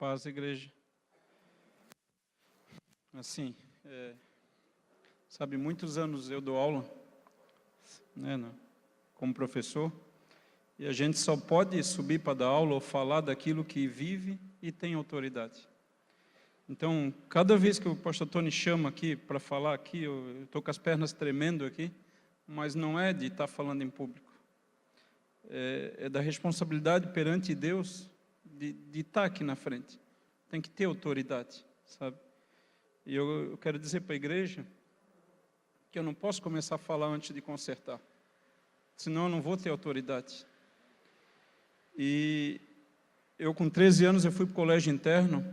paz, igreja. Assim, sabe, muitos anos eu dou aula, né, como professor, e a gente só pode subir para dar aula ou falar daquilo que vive e tem autoridade. Então, cada vez que o pastor Tony chama aqui para falar aqui, eu estou com as pernas tremendo aqui, mas não é de estar falando em público. É da responsabilidade perante Deus de estar aqui na frente. Tem que ter autoridade, sabe? E eu quero dizer para a igreja que eu não posso começar a falar antes de consertar, senão eu não vou ter autoridade. E eu, com 13 anos, eu fui para o colégio interno,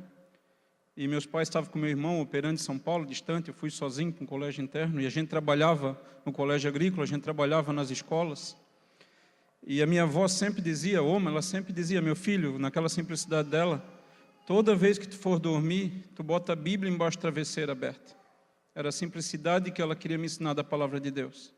e meus pais estavam com meu irmão operando em São Paulo, distante. Eu fui sozinho para um colégio interno, e a gente trabalhava no colégio agrícola, a gente trabalhava nas escolas. E a minha avó sempre dizia, ela sempre dizia, meu filho, naquela simplicidade dela, toda vez que tu for dormir, tu bota a Bíblia embaixo do travesseiro aberta. Era a simplicidade que ela queria me ensinar da palavra de Deus.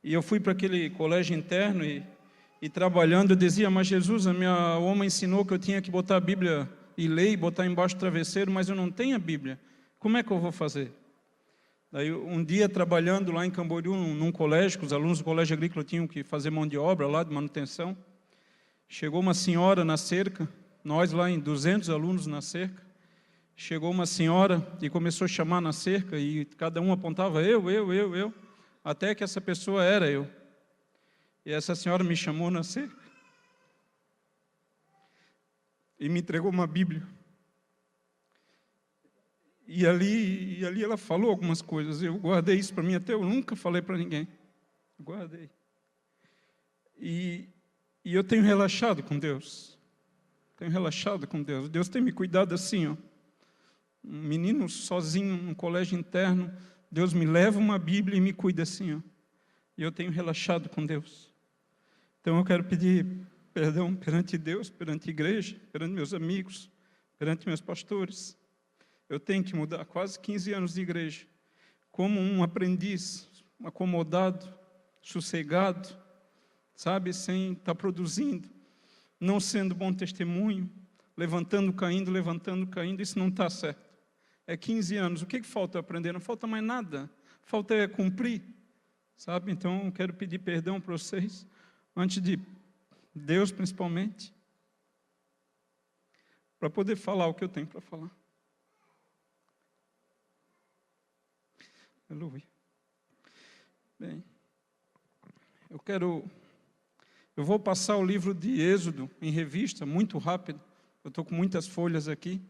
E eu fui para aquele colégio interno e trabalhando, eu dizia, mas Jesus, a minha oma ensinou que eu tinha que botar a Bíblia e ler e botar embaixo do travesseiro, mas eu não tenho a Bíblia. Como é que eu vou fazer? Daí, um dia, trabalhando lá em Camboriú, num colégio, que os alunos do colégio agrícola tinham que fazer mão de obra lá, de manutenção, chegou uma senhora na cerca, nós lá em 200 alunos na cerca, chegou uma senhora e começou a chamar na cerca, e cada um apontava, eu, até que essa pessoa era eu. E essa senhora me chamou na cerca e me entregou uma Bíblia. E ali ela falou algumas coisas, eu guardei isso para mim, até eu nunca falei para ninguém, guardei. E eu tenho relaxado com Deus, Deus tem me cuidado assim, ó. Um menino sozinho no colégio interno, Deus me leva uma Bíblia e me cuida assim, ó. E eu tenho relaxado com Deus. Então eu quero pedir perdão perante Deus, perante a igreja, perante meus amigos, perante meus pastores. Eu tenho que mudar, quase 15 anos de igreja, como um aprendiz, acomodado, sossegado, sabe, sem estar produzindo, não sendo bom testemunho, levantando, caindo, isso não está certo. É 15 anos, o que falta aprender? Não falta mais nada, falta cumprir, sabe? Então eu quero pedir perdão para vocês, antes de Deus principalmente, para poder falar o que eu tenho para falar. Aleluia. Bem, eu vou passar o livro de Êxodo em revista, muito rápido, eu estou com muitas folhas aqui,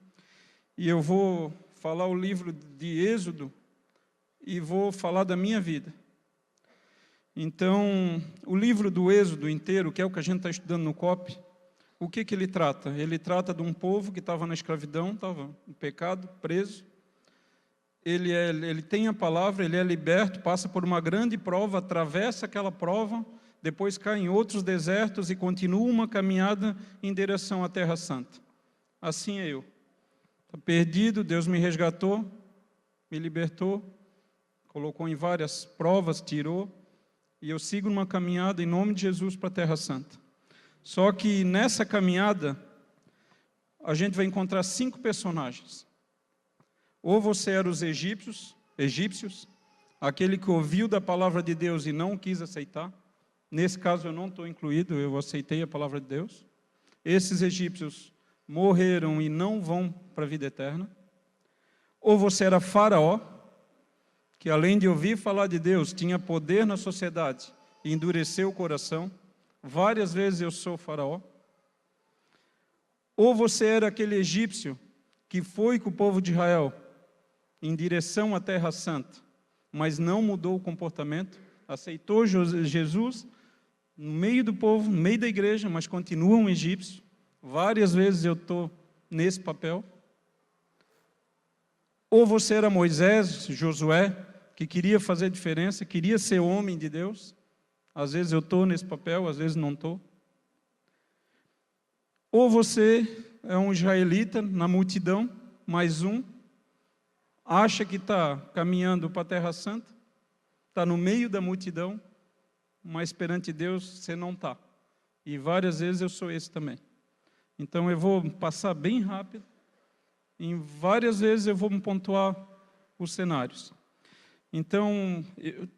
e eu vou falar o livro de Êxodo e vou falar da minha vida. Então, o livro do Êxodo inteiro, que é o que a gente está estudando no COP, o que ele trata? Ele trata de um povo que estava na escravidão, estava no pecado, preso. Ele tem a palavra, ele é liberto, passa por uma grande prova, atravessa aquela prova, depois cai em outros desertos e continua uma caminhada em direção à Terra Santa. Assim é eu. Estou perdido, Deus me resgatou, me libertou, colocou em várias provas, tirou, e eu sigo numa caminhada em nome de Jesus para a Terra Santa. Só que nessa caminhada, a gente vai encontrar 5 personagens. Ou você era os egípcios, aquele que ouviu da palavra de Deus e não quis aceitar. Nesse caso eu não estou incluído, eu aceitei a palavra de Deus. Esses egípcios morreram e não vão para a vida eterna. Ou você era Faraó, que além de ouvir falar de Deus, tinha poder na sociedade e endureceu o coração. Várias vezes eu sou Faraó. Ou você era aquele egípcio que foi com o povo de Israel em direção à Terra Santa, mas não mudou o comportamento, aceitou Jesus no meio do povo, no meio da igreja, mas continua um egípcio. Várias vezes eu estou nesse papel. Ou você era Moisés, Josué, que queria fazer diferença, queria ser homem de Deus. Às vezes eu estou nesse papel, às vezes não estou. Ou você é um israelita na multidão, mais um, acha que está caminhando para a Terra Santa, está no meio da multidão, mas perante Deus você não está. E várias vezes eu sou esse também. Então eu vou passar bem rápido, Em várias vezes eu vou me pontuar os cenários. Então,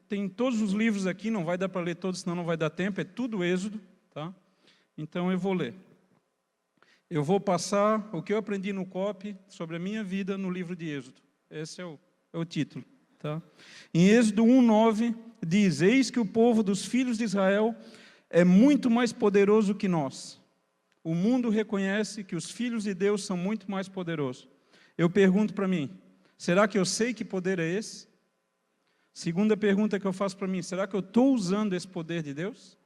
tem todos os livros aqui, não vai dar para ler todos, senão não vai dar tempo, é tudo Êxodo, tá? Então eu vou ler. Eu vou passar o que eu aprendi no COP sobre a minha vida no livro de Êxodo. Esse é o título, tá? Em Êxodo 1:9 diz: eis que o povo dos filhos de Israel é muito mais poderoso que nós. O mundo reconhece que os filhos de Deus são muito mais poderosos. Eu pergunto para mim, será que eu sei que poder é esse? Segunda pergunta que eu faço para mim, será que eu estou usando esse poder de Deus?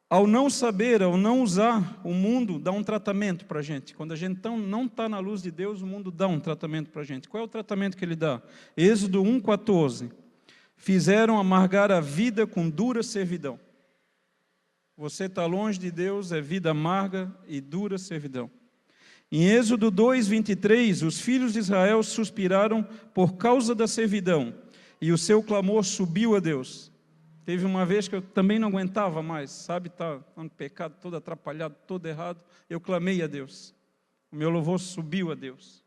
Ao não saber, ao não usar, o mundo dá um tratamento para a gente. Quando a gente não está na luz de Deus, o mundo dá um tratamento para a gente. Qual é o tratamento que ele dá? Êxodo 1:14. Fizeram amargar a vida com dura servidão. Você está longe de Deus, é vida amarga e dura servidão. Em Êxodo 2:23, os filhos de Israel suspiraram por causa da servidão, e o seu clamor subiu a Deus. Teve uma vez que eu também não aguentava mais, sabe, tá no pecado, todo atrapalhado, todo errado, eu clamei a Deus. O meu louvor subiu a Deus.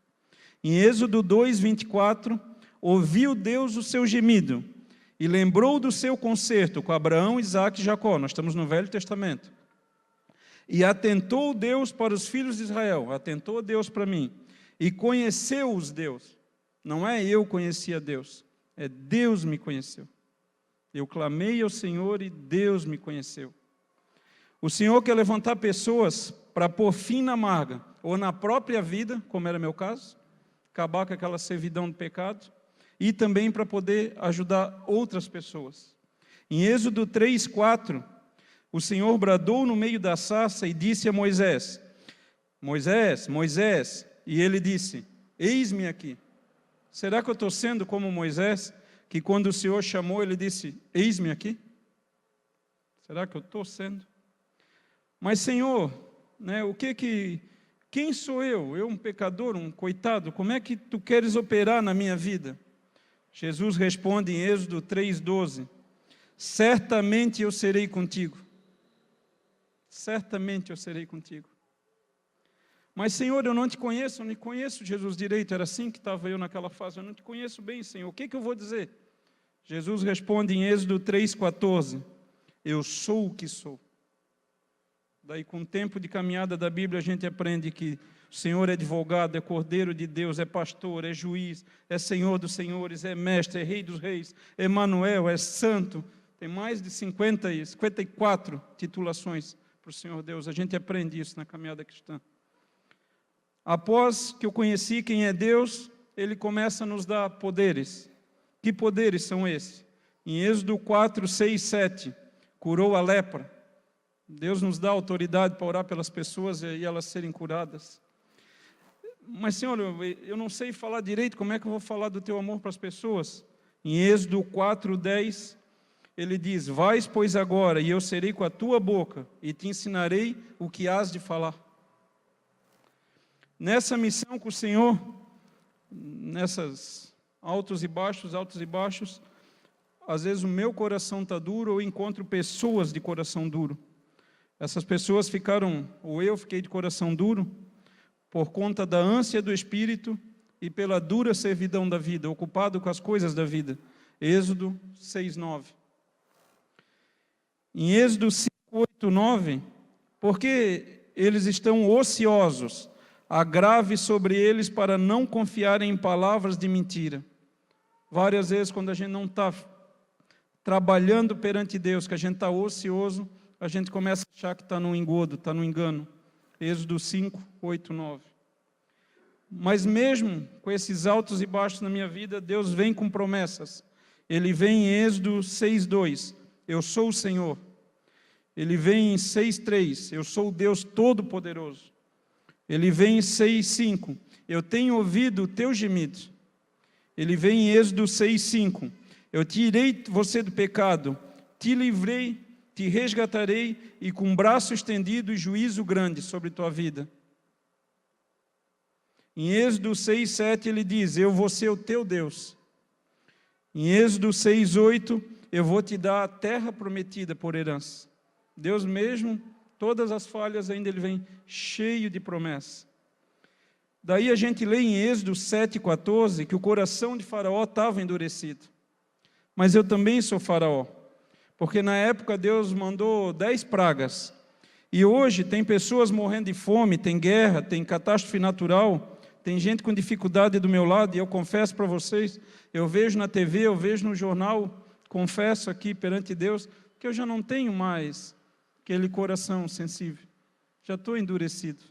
Em Êxodo 2:24, ouviu Deus o seu gemido, e lembrou do seu concerto com Abraão, Isaque e Jacó. Nós estamos no Velho Testamento. E atentou Deus para os filhos de Israel, atentou Deus para mim, e conheceu-os Deus. Não é eu conheci a Deus, é Deus me conheceu. Eu clamei ao Senhor e Deus me conheceu. O Senhor quer levantar pessoas para pôr fim na amarga, ou na própria vida, como era meu caso, acabar com aquela servidão do pecado, e também para poder ajudar outras pessoas. Em Êxodo 3:4, o Senhor bradou no meio da sarça e disse a Moisés: Moisés, Moisés, e ele disse: eis-me aqui. Será que eu estou sendo como Moisés, que quando o Senhor chamou, ele disse: eis-me aqui? Será que eu estou sendo? Mas Senhor, né, quem sou eu? Eu, um pecador, um coitado, como é que tu queres operar na minha vida? Jesus responde em Êxodo 3:12: certamente eu serei contigo. Certamente eu serei contigo. Mas Senhor, eu não te conheço, eu não te conheço, Jesus, direito. Era assim que estava eu naquela fase. Eu não te conheço bem, Senhor. O que eu vou dizer? Jesus responde em Êxodo 3:14: eu sou o que sou. Daí, com o tempo de caminhada da Bíblia, a gente aprende que o Senhor é advogado, é Cordeiro de Deus, é pastor, é juiz, é Senhor dos senhores, é mestre, é Rei dos reis, é Emanuel, é santo. Tem mais de 54 titulações para o Senhor Deus. A gente aprende isso na caminhada cristã. Após que eu conheci quem é Deus, Ele começa a nos dar poderes. Que poderes são esses? Em Êxodo 4:6-7, curou a lepra. Deus nos dá autoridade para orar pelas pessoas e elas serem curadas. Mas, Senhor, eu não sei falar direito, como é que eu vou falar do Teu amor para as pessoas? Em Êxodo 4:10, Ele diz: vais, pois, agora, e eu serei com a tua boca, e te ensinarei o que hás de falar. Nessa missão com o Senhor, nessas altos e baixos, às vezes o meu coração está duro, ou eu encontro pessoas de coração duro. Essas pessoas ficaram, ou eu fiquei de coração duro, por conta da ânsia do Espírito e pela dura servidão da vida, ocupado com as coisas da vida. Êxodo 6:9. Em Êxodo 5:8-9, porque eles estão ociosos, agrave sobre eles para não confiarem em palavras de mentira. Várias vezes, quando a gente não está trabalhando perante Deus, que a gente está ocioso, a gente começa a achar que está no engodo, está no engano. Êxodo 5:8-9. Mas mesmo com esses altos e baixos na minha vida, Deus vem com promessas. Ele vem em Êxodo 6:2, eu sou o Senhor. Ele vem em 6:3, eu sou o Deus Todo-Poderoso. Ele vem em 6:5, eu tenho ouvido o teu gemido. Ele vem em Êxodo 6:5, eu tirei você do pecado, te livrei, te resgatarei, e com braço estendido e juízo grande sobre tua vida. Em Êxodo 6:7 ele diz, eu vou ser o teu Deus. Em Êxodo 6:8, eu vou te dar a terra prometida por herança. Deus mesmo, todas as falhas ainda ele vem cheio de promessa. Daí a gente lê em Êxodo 7,14 que o coração de Faraó estava endurecido. Mas eu também sou Faraó, porque na época Deus mandou 10 pragas. E hoje tem pessoas morrendo de fome, tem guerra, tem catástrofe natural, tem gente com dificuldade do meu lado, e eu confesso para vocês, eu vejo na TV, eu vejo no jornal, confesso aqui perante Deus, que eu já não tenho mais aquele coração sensível. Já estou endurecido.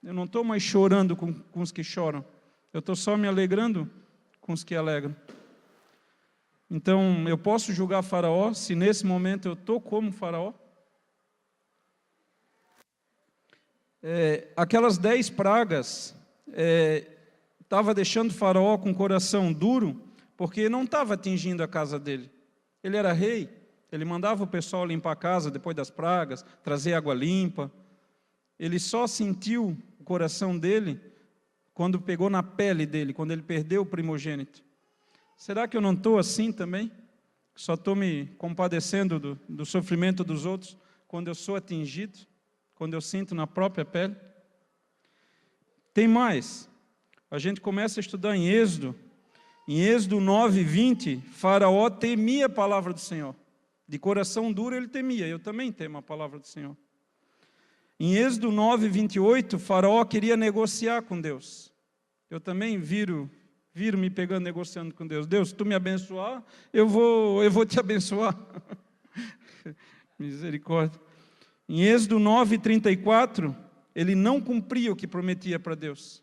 Eu não estou mais chorando com os que choram. Eu estou só me alegrando com os que alegram. Então, eu posso julgar Faraó, se nesse momento eu estou como Faraó? Aquelas 10 pragas estava deixando Faraó com o coração duro, porque não estava atingindo a casa dele. Ele era rei, ele mandava o pessoal limpar a casa depois das pragas, trazer água limpa. Ele só sentiu o coração dele quando pegou na pele dele, quando ele perdeu o primogênito. Será que eu não estou assim também? Só estou me compadecendo do sofrimento dos outros quando eu sou atingido, quando eu sinto na própria pele? Tem mais. A gente começa a estudar em Êxodo 9:20, Faraó temia a palavra do Senhor. De coração duro ele temia, eu também temo a palavra do Senhor. Em Êxodo 9:28, Faraó queria negociar com Deus. Eu também viro me pegando negociando com Deus. Deus, se tu me abençoar, eu vou te abençoar. Misericórdia. Em Êxodo 9:34, ele não cumpria o que prometia para Deus.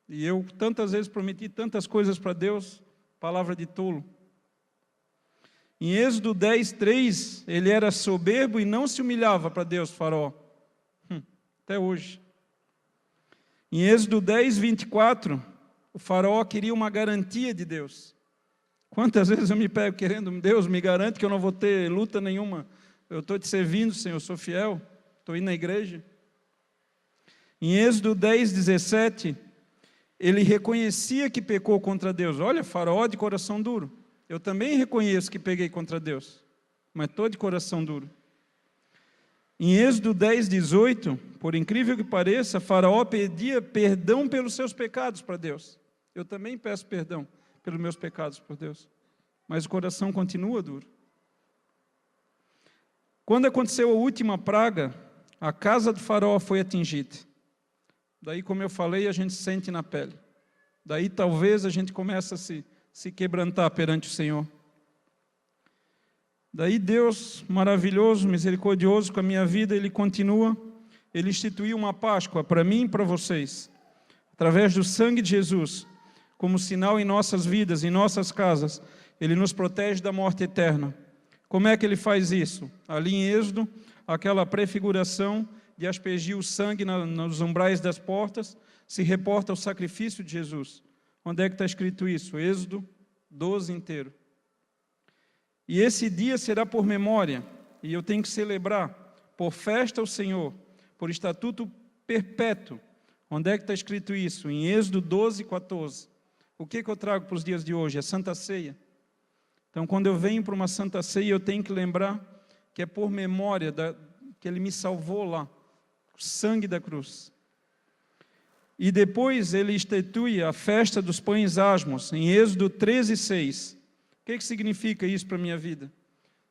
E eu tantas vezes prometi tantas coisas para Deus, palavra de tolo. Em Êxodo 10:3, ele era soberbo e não se humilhava para Deus, Faraó. Até hoje. Em Êxodo 10:24, o Faraó queria uma garantia de Deus. Quantas vezes eu me pego querendo, Deus, me garante que eu não vou ter luta nenhuma. Eu estou te servindo, Senhor, eu sou fiel, estou indo na igreja. Em Êxodo 10:17, ele reconhecia que pecou contra Deus. Olha, Faraó de coração duro. Eu também reconheço que peguei contra Deus, mas estou de coração duro. Em Êxodo 10:18, por incrível que pareça, Faraó pedia perdão pelos seus pecados para Deus. Eu também peço perdão pelos meus pecados por Deus, mas o coração continua duro. Quando aconteceu a última praga, a casa do Faraó foi atingida. Daí, como eu falei, a gente sente na pele. Daí talvez a gente comece a se quebrantar perante o Senhor. Daí Deus, maravilhoso, misericordioso com a minha vida, Ele continua, Ele instituiu uma Páscoa para mim e para vocês, através do sangue de Jesus, como sinal em nossas vidas, em nossas casas. Ele nos protege da morte eterna. Como é que Ele faz isso? Ali em Êxodo, aquela prefiguração de aspergir o sangue nos umbrais das portas, se reporta ao sacrifício de Jesus. Onde é que está escrito isso? Êxodo 12 inteiro. E esse dia será por memória, e eu tenho que celebrar, por festa ao Senhor, por estatuto perpétuo. Onde é que está escrito isso? Em Êxodo 12:14. O que eu trago para os dias de hoje? A Santa Ceia. Então, quando eu venho para uma Santa Ceia, eu tenho que lembrar que é por memória que Ele me salvou lá, o sangue da cruz. E depois Ele institui a festa dos pães asmos, em Êxodo 13:6. O que significa isso para a minha vida?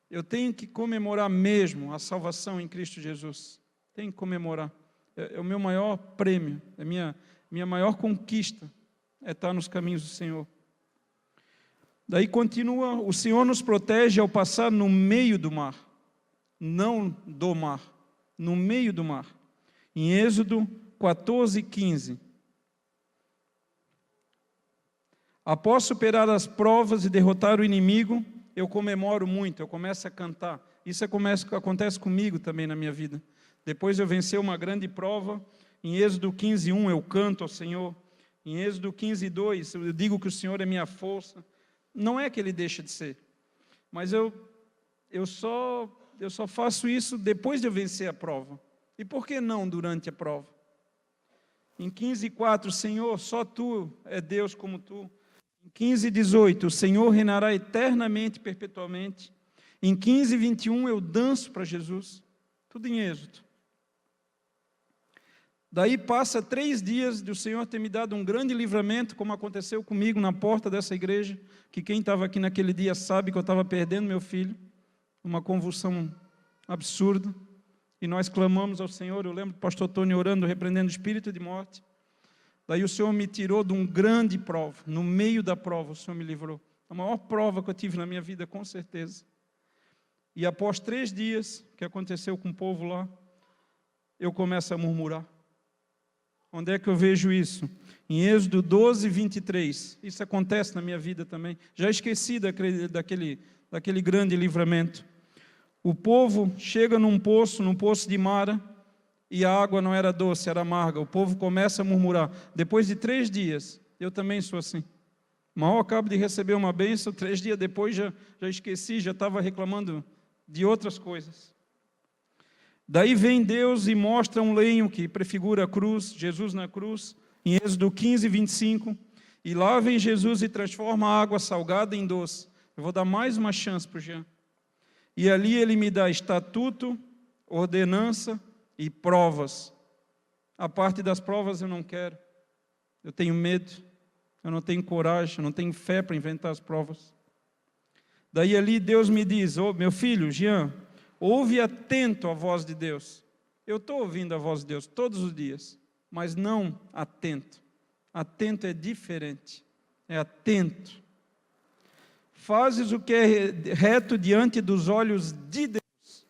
Eu tenho que comemorar mesmo a salvação em Cristo Jesus. Tenho que comemorar. É o meu maior prêmio, é a minha maior conquista, é estar nos caminhos do Senhor. Daí continua, o Senhor nos protege ao passar no meio do mar, não do mar, no meio do mar. Em Êxodo 14:15. Após superar as provas e derrotar o inimigo, eu comemoro muito, eu começo a cantar. Isso acontece comigo também na minha vida. Depois eu vencer uma grande prova, em Êxodo 15:1 eu canto ao Senhor. Em Êxodo 15:2 eu digo que o Senhor é minha força. Não é que Ele deixa de ser, mas eu só faço isso depois de eu vencer a prova. E por que não durante a prova? Em 15:4, Senhor, só Tu é Deus como Tu. Em 15:18, o Senhor reinará eternamente, perpetuamente. Em 15:21, eu danço para Jesus. Tudo em Êxodo. Daí passa 3 dias do Senhor ter me dado um grande livramento, como aconteceu comigo na porta dessa igreja, que quem estava aqui naquele dia sabe que eu estava perdendo meu filho, uma convulsão absurda, e nós clamamos ao Senhor. Eu lembro do pastor Tony orando, repreendendo o espírito de morte. Daí o Senhor me tirou de uma grande prova, no meio da prova o Senhor me livrou, a maior prova que eu tive na minha vida, com certeza. E após 3 dias, que aconteceu com o povo lá, eu começo a murmurar. Onde é que eu vejo isso? Em Êxodo 12, 23. Isso acontece na minha vida também. Já esqueci daquele grande livramento. O povo chega num poço de Mara, e a água não era doce, era amarga. O povo começa a murmurar. Depois de 3 dias, eu também sou assim. Mal acabo de receber uma bênção, 3 dias depois já esqueci, já estava reclamando de outras coisas. Daí vem Deus e mostra um lenho que prefigura a cruz, Jesus na cruz, em Êxodo 15, 25. E lá vem Jesus e transforma a água salgada em doce. Eu vou dar mais uma chance para o Jean. E ali ele me dá estatuto, ordenança e provas. A parte das provas eu não quero. Eu tenho medo, eu não tenho coragem, eu não tenho fé para inventar as provas. Daí ali Deus me diz: "Ô, meu filho, Jean, ouve atento a voz de Deus." Eu estou ouvindo a voz de Deus todos os dias, mas não atento. Atento é diferente, é atento. Fazes o que é reto diante dos olhos de Deus.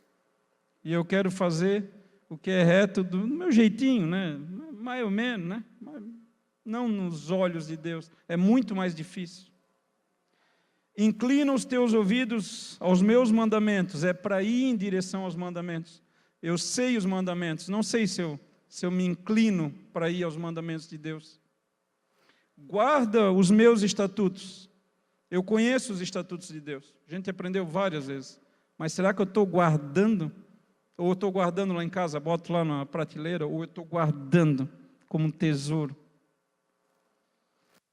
E eu quero fazer o que é reto do meu jeitinho, né? Mais ou menos, né? Não nos olhos de Deus, é muito mais difícil. Inclina os teus ouvidos aos meus mandamentos, é para ir em direção aos mandamentos. Eu sei os mandamentos, não sei se eu me inclino para ir aos mandamentos de Deus. Guarda os meus estatutos. Eu conheço os estatutos de Deus, a gente aprendeu várias vezes, mas será que eu estou guardando? Ou eu estou guardando lá em casa, boto lá na prateleira, ou eu estou guardando como um tesouro?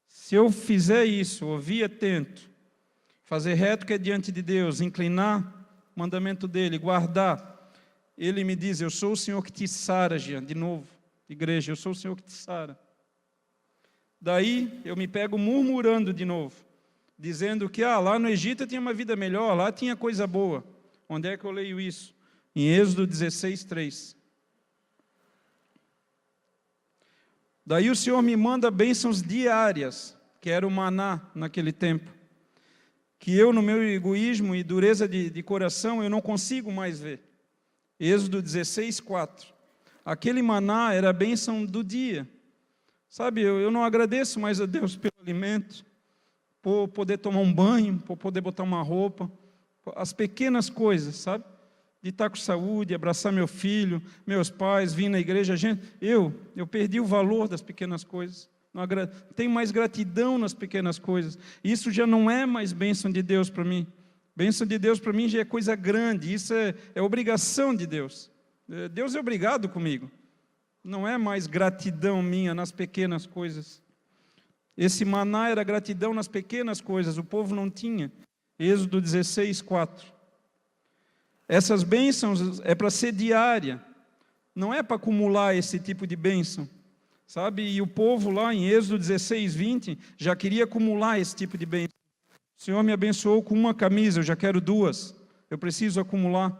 Se eu fizer isso, ouvir atento, fazer reto que é diante de Deus, inclinar o mandamento dele, guardar, ele me diz: eu sou o Senhor que te sara, Jean. De novo, igreja, eu sou o Senhor que te sara. Daí eu me pego murmurando de novo, dizendo que lá no Egito eu tinha uma vida melhor, lá tinha coisa boa. Onde é que eu leio isso? Em Êxodo 16, 3. Daí o Senhor me manda bênçãos diárias, que era o maná naquele tempo, que eu, no meu egoísmo e dureza de coração, eu não consigo mais ver. Êxodo 16, 4. Aquele maná era a bênção do dia. Sabe, eu não agradeço mais a Deus pelo alimento, por poder tomar um banho, por poder botar uma roupa, as pequenas coisas, sabe? De estar com saúde, abraçar meu filho, meus pais, vir na igreja. Eu perdi o valor das pequenas coisas. Não tenho mais gratidão nas pequenas coisas. Isso já não é mais bênção de Deus para mim. Bênção de Deus para mim já é coisa grande. Isso é obrigação de Deus. Deus é obrigado comigo. Não é mais gratidão minha nas pequenas coisas. Esse maná era gratidão nas pequenas coisas. O povo não tinha. Êxodo 16, 4. Essas bênçãos é para ser diária. Não é para acumular esse tipo de bênção. Sabe? E o povo lá em Êxodo 16, 20, já queria acumular esse tipo de bênção. O Senhor me abençoou com uma camisa, eu já quero 2. Eu preciso acumular.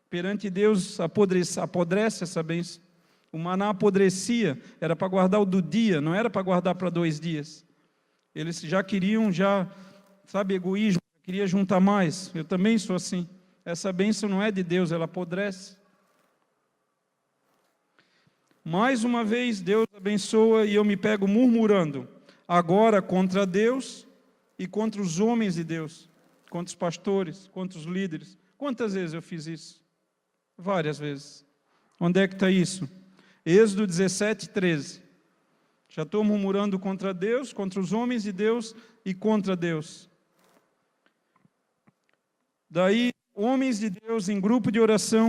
Perante Deus apodrece essa bênção. O maná apodrecia, era para guardar o do dia, não era para guardar para 2 dias. Eles já queriam, sabe, egoísmo, queria juntar mais. Eu também sou assim. Essa bênção não é de Deus, ela apodrece. Mais uma vez, Deus abençoa e eu me pego murmurando. Agora contra Deus e contra os homens de Deus. Contra os pastores, contra os líderes. Quantas vezes eu fiz isso? Várias vezes. Onde é que está isso? Êxodo 17, 13. Já estou murmurando contra Deus, contra os homens de Deus e contra Deus. Daí, homens de Deus em grupo de oração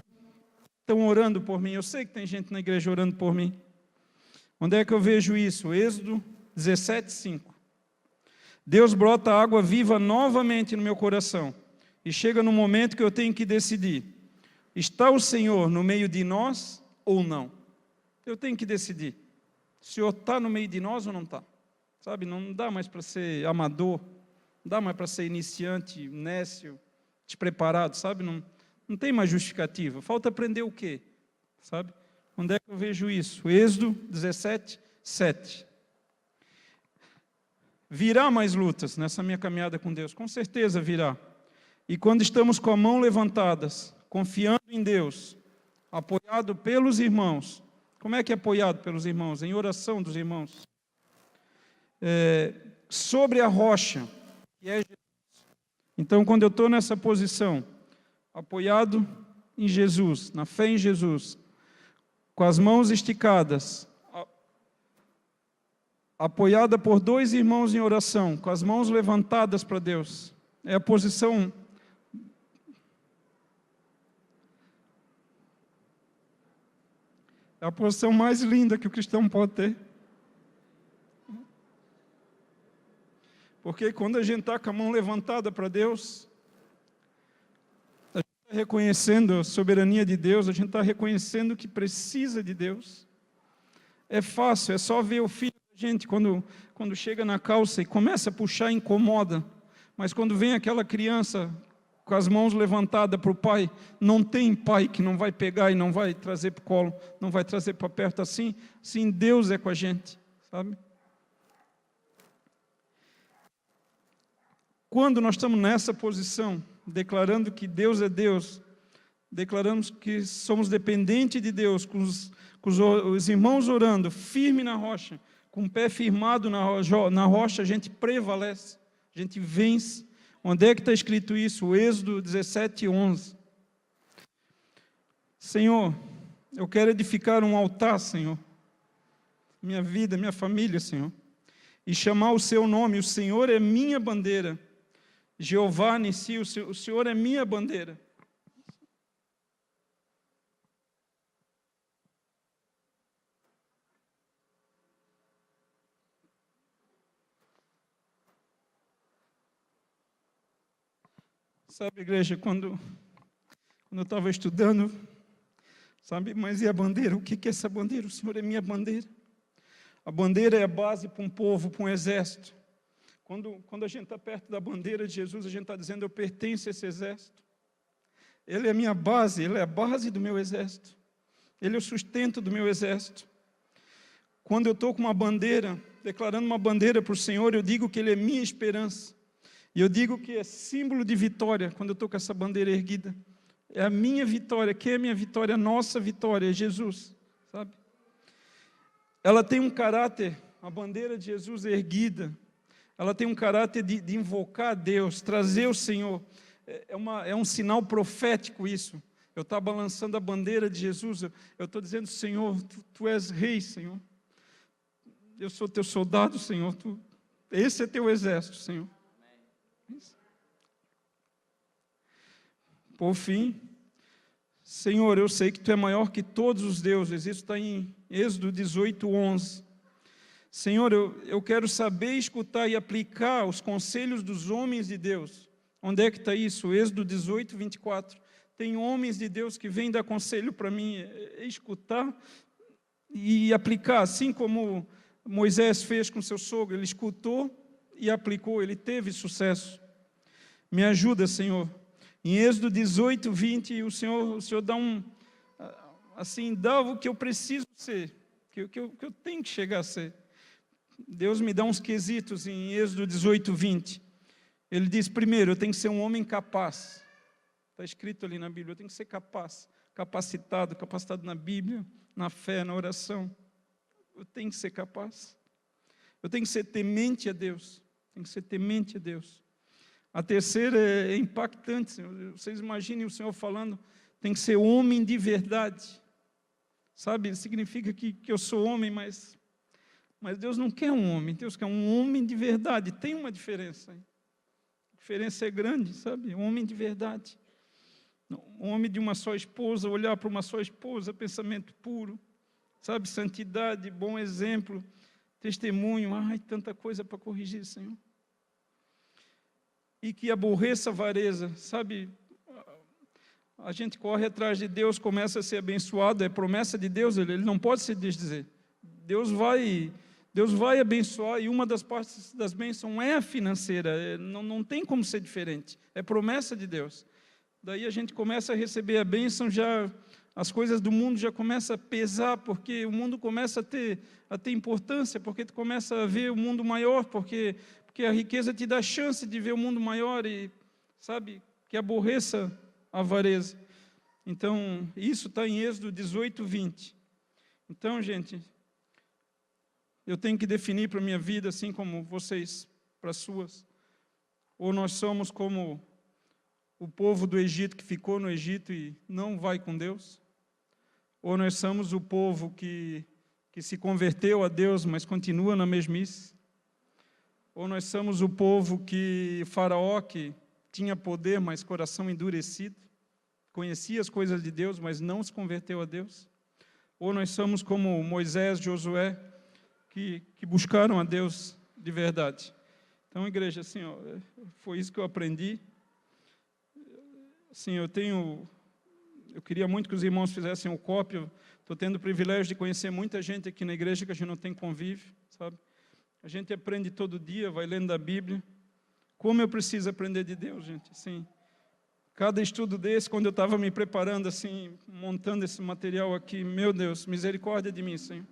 estão orando por mim. Eu sei que tem gente na igreja orando por mim. Onde é que eu vejo isso? Êxodo 17, 5. Deus brota água viva novamente no meu coração. E chega no momento que eu tenho que decidir. Está o Senhor no meio de nós ou não? Eu tenho que decidir. O Senhor está no meio de nós ou não está? Sabe, não dá mais para ser amador, não dá mais para ser iniciante, nécio, despreparado, sabe? Não tem mais justificativa. Falta aprender o quê? Sabe? Onde é que eu vejo isso? Êxodo 17, 7. Virá mais lutas nessa minha caminhada com Deus, com certeza virá. E quando estamos com a mão levantadas, confiando em Deus, apoiado pelos irmãos. Como é que é apoiado pelos irmãos? Em oração dos irmãos. Sobre a rocha, que é Jesus. Então, quando eu estou nessa posição, apoiado em Jesus, na fé em Jesus, com as mãos esticadas, apoiada por dois irmãos em oração, com as mãos levantadas para Deus, é a posição mais linda que o cristão pode ter. Porque quando a gente está com a mão levantada para Deus, a gente está reconhecendo a soberania de Deus, a gente está reconhecendo que precisa de Deus. É fácil, é só ver o filho da gente quando chega na calça e começa a puxar, incomoda. Mas quando vem aquela criança com as mãos levantadas para o pai, não tem pai que não vai pegar e não vai trazer para o colo, não vai trazer para perto assim. Sim, Deus é com a gente, sabe? Quando nós estamos nessa posição, declarando que Deus é Deus, declaramos que somos dependentes de Deus, com os irmãos orando, firme na rocha, com o pé firmado na rocha, a gente prevalece, a gente vence. Onde é que está escrito isso? O Êxodo 17, 11. Senhor, eu quero edificar um altar, Senhor, minha vida, minha família, Senhor, e chamar o seu nome. O Senhor é minha bandeira. Jeová Nissi, o Senhor é minha bandeira. Sabe, igreja, quando eu estava estudando, sabe, mas e a bandeira? O que é essa bandeira? O Senhor é minha bandeira. A bandeira é a base para um povo, para um exército. Quando a gente está perto da bandeira de Jesus, a gente está dizendo, eu pertenço a esse exército. Ele é a minha base, Ele é a base do meu exército. Ele é o sustento do meu exército. Quando eu estou com uma bandeira, declarando uma bandeira para o Senhor, eu digo que Ele é minha esperança. E eu digo que é símbolo de vitória, quando eu estou com essa bandeira erguida. É a minha vitória. Quem é a minha vitória? A nossa vitória, é Jesus, sabe? Ela tem um caráter, a bandeira de Jesus erguida, ela tem um caráter de invocar a Deus, trazer o Senhor. É um sinal profético isso. Eu estou balançando a bandeira de Jesus, eu estou dizendo, Senhor, tu és rei, Senhor. Eu sou teu soldado, Senhor. Esse é teu exército, Senhor. Por fim, Senhor, eu sei que tu é maior que todos os deuses. Isso está em Êxodo 18, 11. Senhor, eu quero saber, escutar e aplicar os conselhos dos homens de Deus. Onde é que está isso? Êxodo 18, 24. Tem homens de Deus que vêm dar conselho para mim, escutar e aplicar, assim como Moisés fez com seu sogro. Ele escutou e aplicou, ele teve sucesso. Me ajuda, Senhor. Em Êxodo 18, 20, o Senhor dá dá o que eu preciso ser, que eu tenho que chegar a ser. Deus me dá uns quesitos em Êxodo 18, 20. Ele diz, primeiro, eu tenho que ser um homem capaz. Está escrito ali na Bíblia, eu tenho que ser capaz, capacitado na Bíblia, na fé, na oração. Eu tenho que ser capaz. Eu tenho que ser temente a Deus. Tenho que ser temente a Deus. A terceira é impactante, Senhor. Vocês imaginem o Senhor falando, tem que ser homem de verdade. Sabe, significa que eu sou homem, mas Deus não quer um homem, Deus quer um homem de verdade. Tem uma diferença. A diferença é grande, sabe? Um homem de verdade. Um homem de uma só esposa, olhar para uma só esposa, pensamento puro, sabe? Santidade, bom exemplo, testemunho. Ai, tanta coisa para corrigir, Senhor. E que aborreça a avareza, sabe? a gente corre atrás de Deus, começa a ser abençoado, é promessa de Deus, ele não pode se desdizer. Deus vai abençoar, e uma das partes das bênçãos é a financeira, não tem como ser diferente, é promessa de Deus. Daí a gente começa a receber a bênção, já as coisas do mundo já começam a pesar, porque o mundo começa a ter importância, porque tu começa a ver o mundo maior, porque a riqueza te dá a chance de ver o mundo maior, e sabe, que aborreça a avareza. Então, isso está em Êxodo 18, 20. Então, gente, eu tenho que definir para a minha vida, assim como vocês, para as suas. Ou nós somos como o povo do Egito que ficou no Egito e não vai com Deus, ou nós somos o povo que se converteu a Deus, mas continua na mesmice, ou nós somos o povo que Faraó, que tinha poder, mas coração endurecido, conhecia as coisas de Deus, mas não se converteu a Deus, ou nós somos como Moisés, Josué, que buscaram a Deus de verdade. Então, igreja, assim, ó, foi isso que eu aprendi. Assim, eu queria muito que os irmãos fizessem o cópio. Estou tendo o privilégio de conhecer muita gente aqui na igreja que a gente não tem convívio, sabe? A gente aprende todo dia, vai lendo a Bíblia. Como eu preciso aprender de Deus, gente, assim. Cada estudo desse, quando eu estava me preparando, assim, montando esse material aqui, meu Deus, misericórdia de mim, Senhor.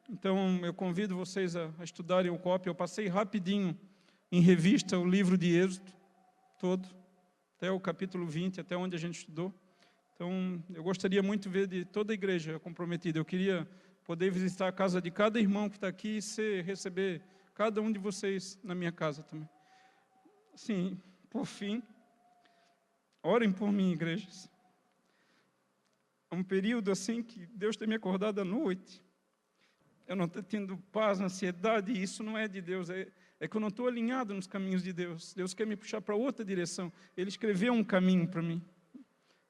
Então, eu convido vocês a estudarem o cópio. Eu passei rapidinho em revista o livro de Êxodo, todo, até o capítulo 20, até onde a gente estudou. Então, eu gostaria muito de ver de toda a igreja comprometida. Eu queria poder visitar a casa de cada irmão que está aqui e receber cada um de vocês na minha casa também. Assim, por fim, orem por mim, igrejas. É um período assim que Deus tem me acordado à noite. Eu não estou tendo paz, ansiedade, e isso não é de Deus, é que eu não estou alinhado nos caminhos de Deus. Deus quer me puxar para outra direção. Ele escreveu um caminho para mim.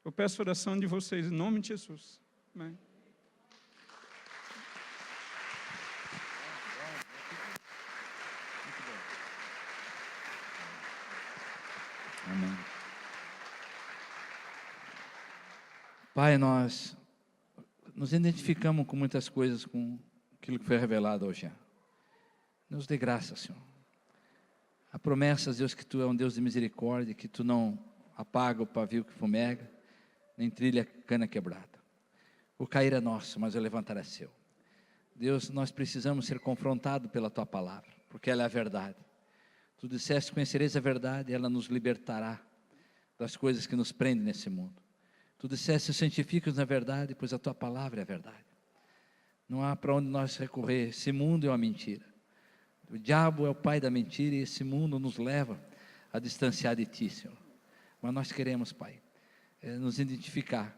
Eu peço oração de vocês, em nome de Jesus. Amém. Amém. Pai, nós nos identificamos com muitas coisas, com aquilo que foi revelado hoje. Nos dê graça, Senhor. A promessa, Deus, que Tu é um Deus de misericórdia, que Tu não apaga o pavio que fumega, nem trilha cana quebrada. O cair é nosso, mas o levantar é seu. Deus, nós precisamos ser confrontados pela Tua palavra, porque ela é a verdade. Tu disseste: conhecereis a verdade, e ela nos libertará das coisas que nos prendem nesse mundo. Tu disseste: santifica-nos na verdade, pois a Tua palavra é a verdade. Não há para onde nós recorrer. Esse mundo é uma mentira. O diabo é o pai da mentira, e esse mundo nos leva a distanciar de Ti, Senhor. Mas nós queremos, Pai, nos identificar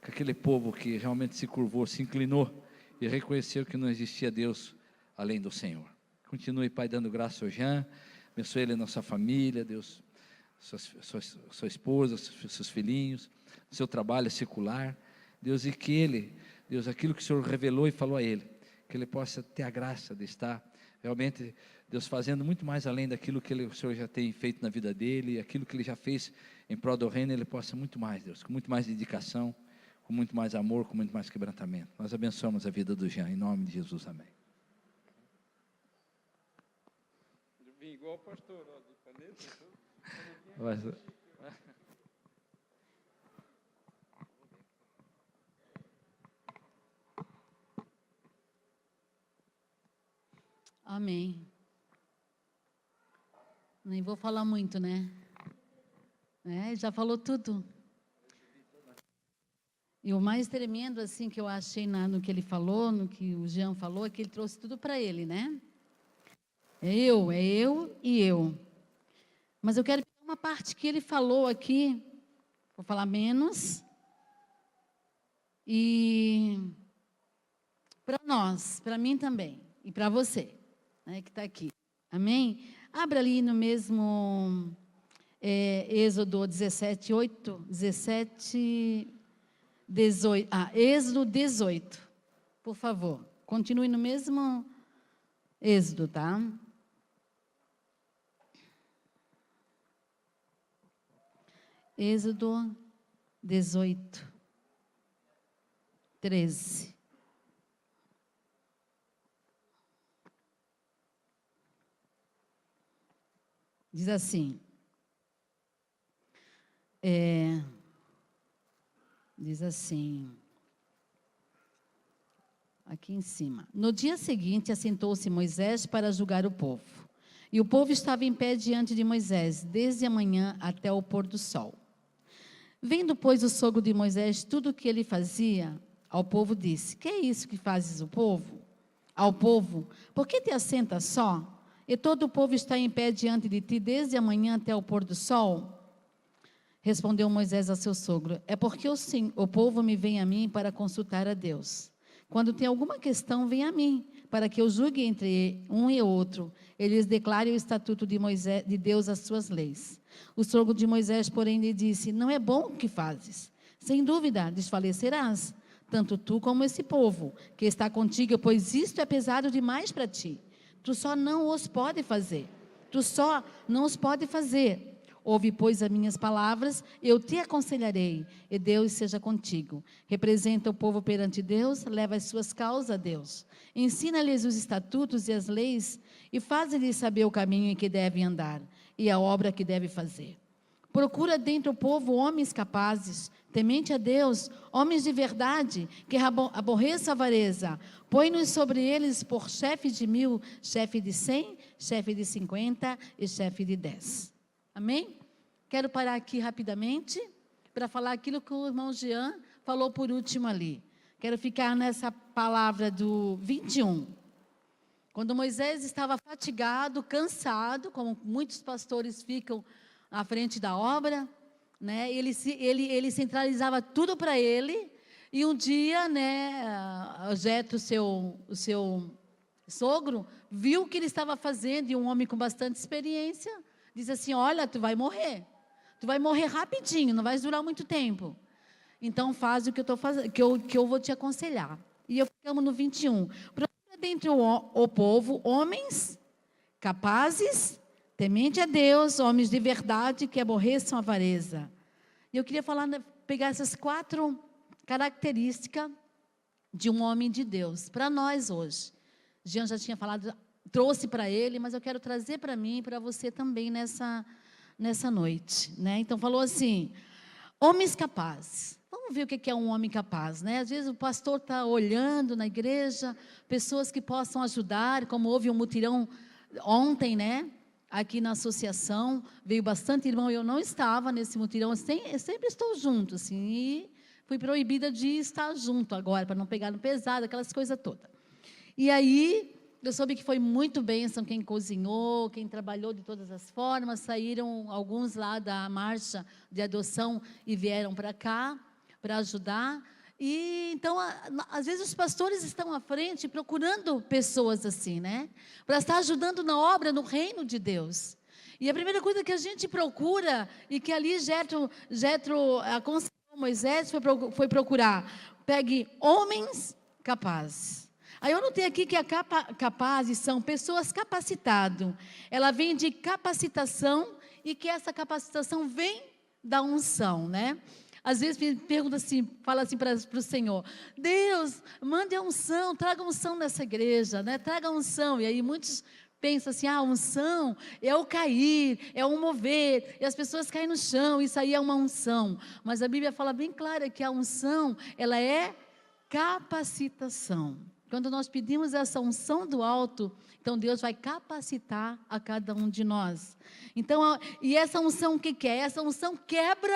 com aquele povo que realmente se curvou, se inclinou e reconheceu que não existia Deus além do Senhor. Continue, Pai, dando graça ao Jean, abençoe ele e nossa família, Deus, sua esposa, seus filhinhos, seu trabalho secular, Deus, e que ele, Deus, aquilo que o Senhor revelou e falou a ele, que ele possa ter a graça de estar realmente, Deus, fazendo muito mais além daquilo que o Senhor já tem feito na vida dele, e aquilo que ele já fez em prol do reino, ele possa muito mais, Deus, com muito mais dedicação, com muito mais amor, com muito mais quebrantamento. Nós abençoamos a vida do Jean, em nome de Jesus, amém. Eu vim igual o pastor, ó, de caneta. Amém. Nem vou falar muito, né? Já falou tudo. E o mais tremendo, assim, que eu achei no que ele falou, no que o Jean falou, é que ele trouxe tudo para ele, né? É eu e eu. Mas eu quero pegar uma parte que ele falou aqui, vou falar menos, e para nós, para mim também, e para você, né, que está aqui. Amém? Abra ali no mesmo Êxodo 17, 8, 17, 18. Êxodo 18, por favor. Continue no mesmo Êxodo, tá? Êxodo 18, 13. Diz assim, aqui em cima. No dia seguinte, assentou-se Moisés para julgar o povo. E o povo estava em pé diante de Moisés, desde a manhã até o pôr do sol. Vendo, pois, o sogro de Moisés tudo o que ele fazia, ao povo disse: que é isso que fazes o povo? Ao povo: por que te assentas só? E todo o povo está em pé diante de ti, desde a manhã até o pôr do sol? Respondeu Moisés a seu sogro: é porque o povo me vem a mim para consultar a Deus. Quando tem alguma questão, vem a mim, para que eu julgue entre um e outro. Eles declarem o estatuto de Deus, as suas leis. O sogro de Moisés, porém, lhe disse: não é bom o que fazes. Sem dúvida, desfalecerás, tanto tu como esse povo que está contigo, pois isto é pesado demais para ti. Tu só não os pode fazer. Ouve, pois, as minhas palavras, eu te aconselharei, e Deus seja contigo. Representa o povo perante Deus, leva as suas causas a Deus. Ensina-lhes os estatutos e as leis, e faz-lhes saber o caminho em que devem andar, e a obra que devem fazer. Procura dentre o povo homens capazes, temente a Deus, homens de verdade, que aborreçam a avareza. Põe-nos sobre eles por chefe de 1000, chefe de 100, chefe de 50 e chefe de 10. Amém? Quero parar aqui rapidamente para falar aquilo que o irmão Jean falou por último ali. Quero ficar nessa palavra do 21. Quando Moisés estava fatigado, cansado, como muitos pastores ficam à frente da obra, né? Ele centralizava tudo para ele. E um dia, né, Jetro, o seu sogro, viu o que ele estava fazendo, e um homem com bastante experiência diz assim: olha, tu vai morrer rapidinho, não vai durar muito tempo. Então faz o que eu estou fazendo, que eu vou te aconselhar. E eu ficamos no 21. Procura dentre o povo homens capazes, temente a Deus, homens de verdade, que aborreçam a avareza. E eu queria pegar essas 4 características de um homem de Deus para nós hoje. Jean já tinha falado, trouxe para ele, mas eu quero trazer para mim e para você também nessa noite, né? Então falou assim: homens capazes. Vamos ver o que é um homem capaz, né? Às vezes o pastor está olhando na igreja, pessoas que possam ajudar, como houve um mutirão ontem, né? Aqui na associação, veio bastante irmão, eu não estava nesse mutirão, eu sempre estou junto, assim, e fui proibida de estar junto agora, para não pegar no pesado, aquelas coisas todas. E aí, eu soube que foi muito bênção quem cozinhou, quem trabalhou de todas as formas. Saíram alguns lá da marcha de adoção e vieram para cá para ajudar. E então, às vezes os pastores estão à frente procurando pessoas assim, né? Para estar ajudando na obra, no reino de Deus. E a primeira coisa que a gente procura, e que ali Jetro aconselhou Moisés, foi procurar: pegue homens capazes. Aí eu notei aqui que capazes são pessoas capacitadas. Ela vem de capacitação, e que essa capacitação vem da unção, né? Às vezes pergunta assim, fala assim para o Senhor: Deus, mande a unção, traga unção nessa igreja, né? Traga unção. E aí muitos pensam assim: a unção é o cair, é o mover, e as pessoas caem no chão, isso aí é uma unção. Mas a Bíblia fala bem clara que a unção, ela é capacitação. Quando nós pedimos essa unção do alto, então Deus vai capacitar a cada um de nós. Então, e essa unção, o que é? Essa unção quebra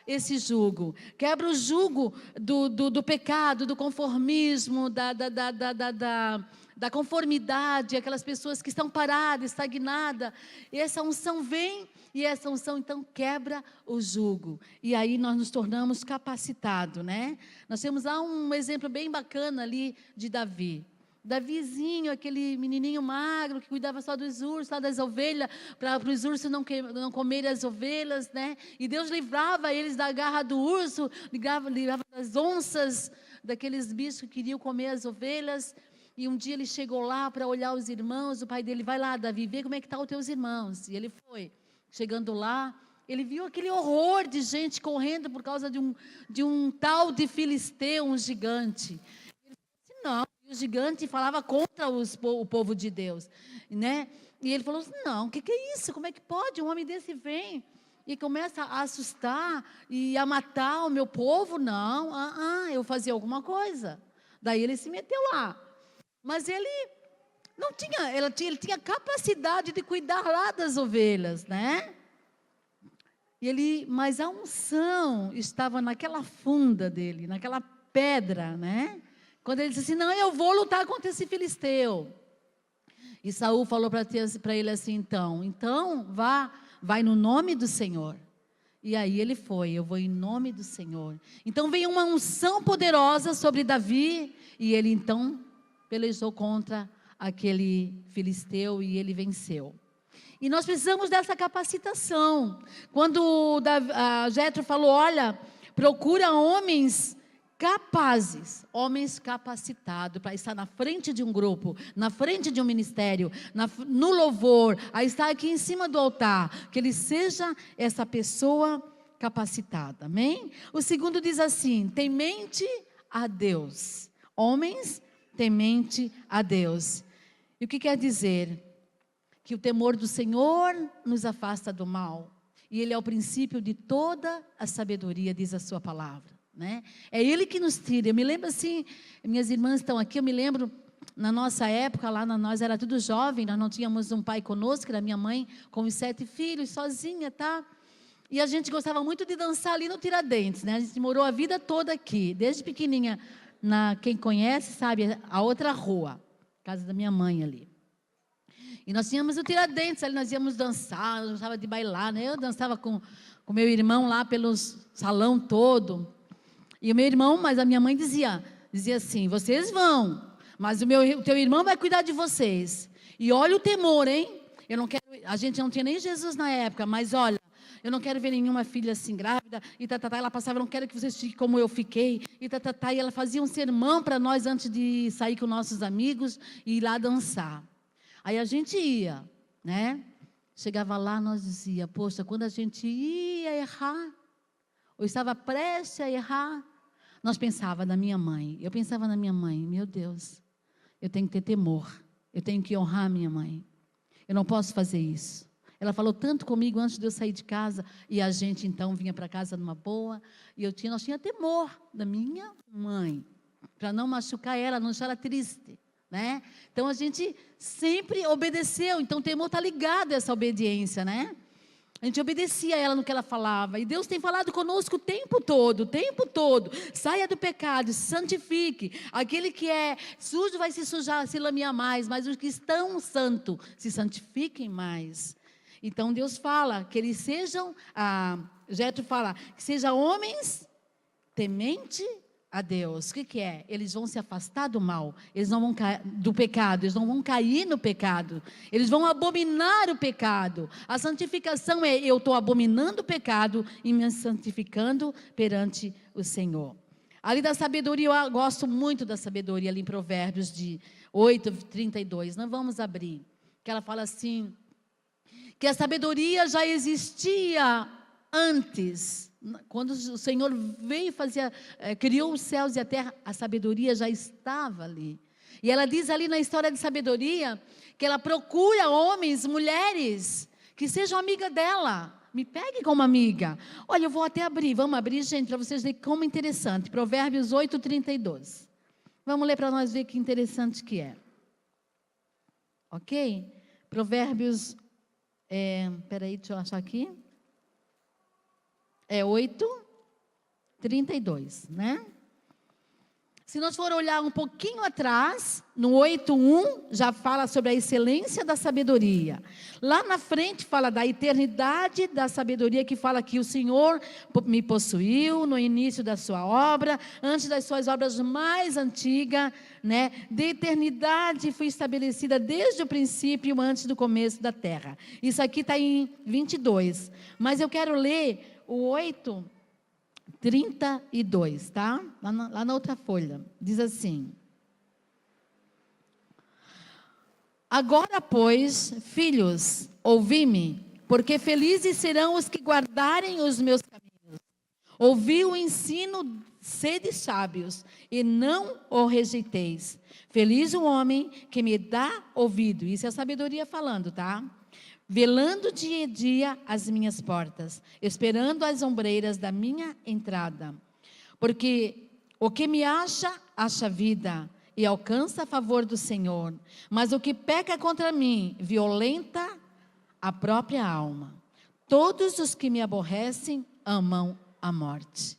esse jugo, quebra o jugo do pecado, do conformismo, da conformidade, aquelas pessoas que estão paradas, estagnadas. E essa unção vem, e essa unção então quebra o jugo. E aí nós nos tornamos capacitados, né? Nós temos lá um exemplo bem bacana ali de Davi. Davizinho, aquele menininho magro que cuidava só dos ursos, só das ovelhas, para os ursos não comerem as ovelhas, né? E Deus livrava eles da garra do urso, livrava das onças, daqueles bichos que queriam comer as ovelhas. E um dia ele chegou lá para olhar os irmãos, o pai dele: vai lá, Davi, vê como é que estão os teus irmãos. E ele foi. Chegando lá, Ele viu aquele horror de gente correndo por causa de um tal de filisteu, um gigante. Ele disse, não, o gigante falava contra o povo de Deus, né? E ele falou assim, não, o que é isso? Como é que pode? Um homem desse vem e começa a assustar e a matar o meu povo? Não, eu fazia alguma coisa. Daí ele se meteu lá. Mas ele não tinha, ele tinha capacidade de cuidar lá das ovelhas, né? Mas a unção estava naquela funda dele, naquela pedra, né? Quando ele disse assim, não, eu vou lutar contra esse filisteu. E Saul falou para ele assim, então vai no nome do Senhor. E aí ele foi, eu vou em nome do Senhor. Então veio uma unção poderosa sobre Davi, e ele então pelejou contra aquele filisteu e ele venceu. E nós precisamos dessa capacitação. Quando Jétro falou, olha, procura homens capazes, homens capacitados para estar na frente de um grupo, na frente de um ministério, no louvor, a estar aqui em cima do altar, que ele seja essa pessoa capacitada, amém? O segundo diz assim, temente a Deus, homens temente a Deus. E o que quer dizer? Que o temor do Senhor nos afasta do mal, e Ele é o princípio de toda a sabedoria, diz a sua palavra, né? É Ele que nos tira. Eu me lembro assim, minhas irmãs estão aqui, eu me lembro, na nossa época, lá nós era tudo jovem, nós não tínhamos um pai conosco, que era minha mãe, com os 7 filhos, sozinha, tá? E a gente gostava muito de dançar ali no Tiradentes, né? A gente morou a vida toda aqui, desde pequenininha, quem conhece sabe, a outra rua, casa da minha mãe ali. E nós tínhamos o Tiradentes, ali nós íamos dançar, eu gostava de bailar, né? Eu dançava com meu irmão lá pelo salão todo. E o meu irmão, mas a minha mãe dizia assim, vocês vão, mas o teu irmão vai cuidar de vocês. E olha o temor, hein? A gente não tinha nem Jesus na época, mas olha, eu não quero ver nenhuma filha assim grávida, e ela passava, eu não quero que vocês fiquem como eu fiquei, e ela fazia um sermão para nós antes de sair com nossos amigos e ir lá dançar. Aí a gente ia, né? Chegava lá, nós dizia, poxa, quando a gente ia errar, ou estava prestes a errar, nós pensava na minha mãe. Eu pensava na minha mãe, meu Deus, eu tenho que ter temor, eu tenho que honrar a minha mãe. Eu não posso fazer isso. Ela falou tanto comigo antes de eu sair de casa, e a gente então vinha para casa numa boa, e nós tínhamos temor da minha mãe, para não machucar ela, não deixar ela triste, né? Então a gente sempre obedeceu, então o temor está ligado a essa obediência, né? A gente obedecia a ela no que ela falava, e Deus tem falado conosco o tempo todo, saia do pecado, se santifique, aquele que é sujo vai se sujar, se lamear mais, mas os que estão santos, se santifiquem mais. Então Deus fala que eles sejam, Jétro fala, que sejam homens temente a Deus. O que é? Eles vão se afastar do mal, eles não vão do pecado, eles não vão cair no pecado, eles vão abominar o pecado. A santificação é, eu estou abominando o pecado e me santificando perante o Senhor. Ali da sabedoria, eu gosto muito da sabedoria ali em Provérbios de 8:32, nós vamos abrir, que ela fala assim, que a sabedoria já existia antes, quando o Senhor veio criou os céus e a terra, a sabedoria já estava ali. E ela diz ali na história de sabedoria, que ela procura homens, mulheres, que sejam amiga dela. Me pegue como amiga. Olha, eu vou até abrir, vamos abrir, gente, para vocês verem como interessante. Provérbios 8:32. Vamos ler para nós ver que interessante que é. Ok? Provérbios, peraí, deixa eu achar aqui. 8:32, né? Se nós for olhar um pouquinho atrás, no 8:1, já fala sobre a excelência da sabedoria. Lá na frente fala da eternidade da sabedoria, que fala que o Senhor me possuiu no início da sua obra, antes das suas obras mais antigas, né? De eternidade fui estabelecida desde o princípio, antes do começo da terra. Isso aqui está em 22. Mas eu quero ler o 8:32, tá? Lá na outra folha. Diz assim: agora, pois, filhos, ouvi-me, porque felizes serão os que guardarem os meus caminhos. Ouvi o ensino, sede sábios, e não o rejeiteis. Feliz o homem que me dá ouvido. Isso é a sabedoria falando, tá? Velando dia e dia as minhas portas, esperando as ombreiras da minha entrada. Porque o que me acha, acha vida, e alcança a favor do Senhor. Mas o que peca contra mim, violenta a própria alma. Todos os que me aborrecem, amam a morte.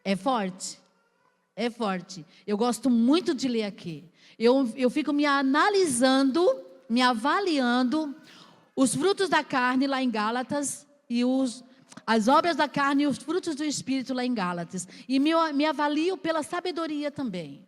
É forte. É forte. Eu gosto muito de ler aqui. Eu fico me analisando, me avaliando os frutos da carne lá em Gálatas e as obras da carne e os frutos do Espírito lá em Gálatas. E me avalio pela sabedoria também.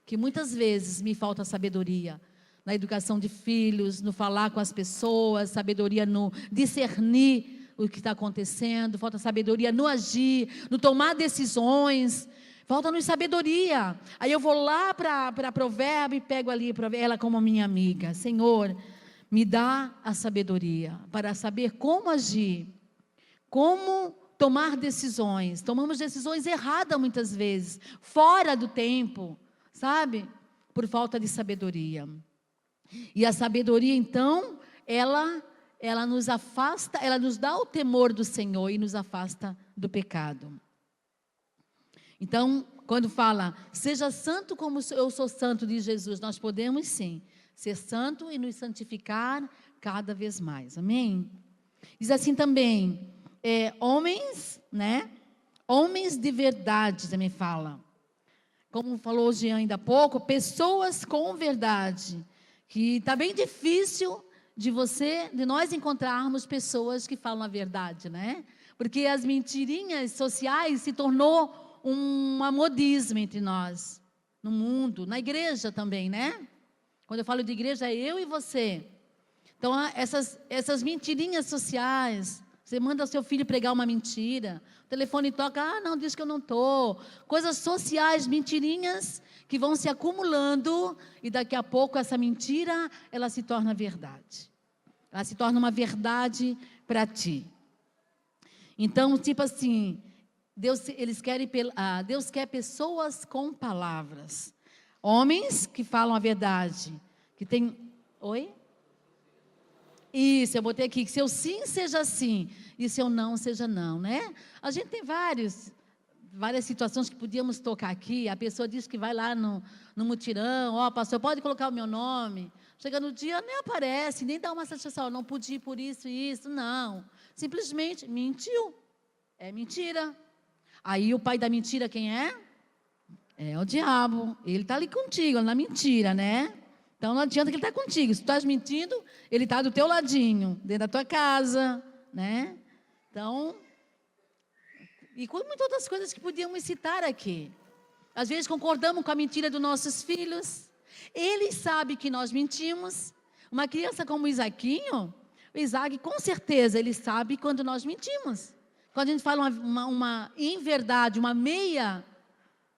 Que muitas vezes me falta sabedoria na educação de filhos, no falar com as pessoas, sabedoria no discernir o que está acontecendo, falta sabedoria no agir, no tomar decisões. Falta-nos sabedoria. Aí eu vou lá para Provérbio e pego ali ela como minha amiga. Senhor, me dá a sabedoria para saber como agir, como tomar decisões. Tomamos decisões erradas muitas vezes, fora do tempo, sabe? Por falta de sabedoria. E a sabedoria, então, ela nos afasta, ela nos dá o temor do Senhor e nos afasta do pecado. Então, quando fala, seja santo como eu sou santo, diz Jesus, nós podemos sim ser santo e nos santificar cada vez mais, amém? Diz assim também, homens, né? Homens de verdade, também fala. Como falou hoje ainda há pouco, pessoas com verdade, que está bem difícil de nós encontrarmos pessoas que falam a verdade, né? Porque as mentirinhas sociais se tornou um modismo entre nós, no mundo, na igreja também, né? Quando eu falo de igreja, é eu e você. Então, essas mentirinhas sociais, você manda seu filho pregar uma mentira, o telefone toca, não, diz que eu não estou. Coisas sociais, mentirinhas, que vão se acumulando, e daqui a pouco essa mentira, ela se torna verdade. Ela se torna uma verdade para ti. Então, tipo assim, Deus quer pessoas com palavras. Homens que falam a verdade, que tem... Oi? Isso, eu botei aqui, que seu sim seja sim, e seu não seja não, né? A gente tem várias situações que podíamos tocar aqui. A pessoa diz que vai lá no mutirão, pastor, pode colocar o meu nome. Chega no dia, nem aparece, nem dá uma satisfação, não pude ir por isso e isso, não. Simplesmente mentiu, é mentira. Aí o pai da mentira quem é? É o diabo, ele está ali contigo, na mentira, né? Então não adianta que ele está contigo, se tu estás mentindo, ele está do teu ladinho, dentro da tua casa, né? Então, e com muitas outras coisas que podíamos citar aqui. Às vezes concordamos com a mentira dos nossos filhos, eles sabem que nós mentimos. Uma criança como o Isaquinho, o Isaac com certeza ele sabe quando nós mentimos. Quando a gente fala uma inverdade, uma meia